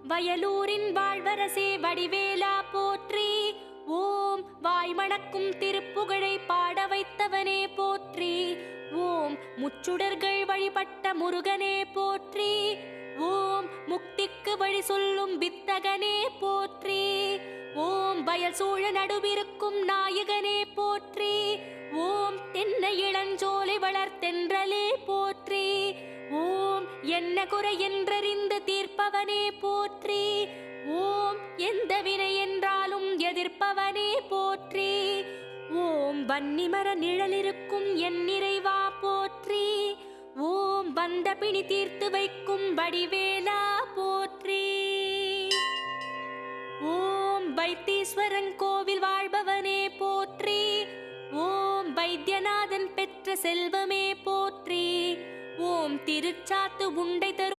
வயலூரின் வாழ்வரசே வடிவேலா போற்றி. ஓம் வாய்மணக்கும் திருப்புகழை பாட வைத்தவனே போற்றி. ஓம் முச்சுடர்கள் வழிபட்ட முருகனே போற்றி. ஓம் முக்திக்கு வழி சொல்லும் வித்தகனே போற்றி. ஓம் வயல் சூழ நடுவிருக்கும் நாயகனே போற்றி. ஓம் தென்னை இளஞ்சோலை வளர்த்தென்றலே போற்றி. ஓம் என்ன குறை என்றறிந்து தீர்ப்பவனே போற்றி. ஓம் எந்த வினை என்றாலும் எதிர்ப்பவனே போற்றி. ஓம் வன்னிமர நிழலிருக்கும் என் நிறைவா போற்றி. ஓம் வந்த பிணி தீர்த்து வைக்கும் வடிவேலா போற்றி. ஓம் வைத்தீஸ்வரன் கோவில் வாழ்பவனே போற்றி. ஓம் வைத்தியநாதன் பெற்ற செல்வமே போற்றி. ஓம் திருச்சாத்து உண்டை தரும்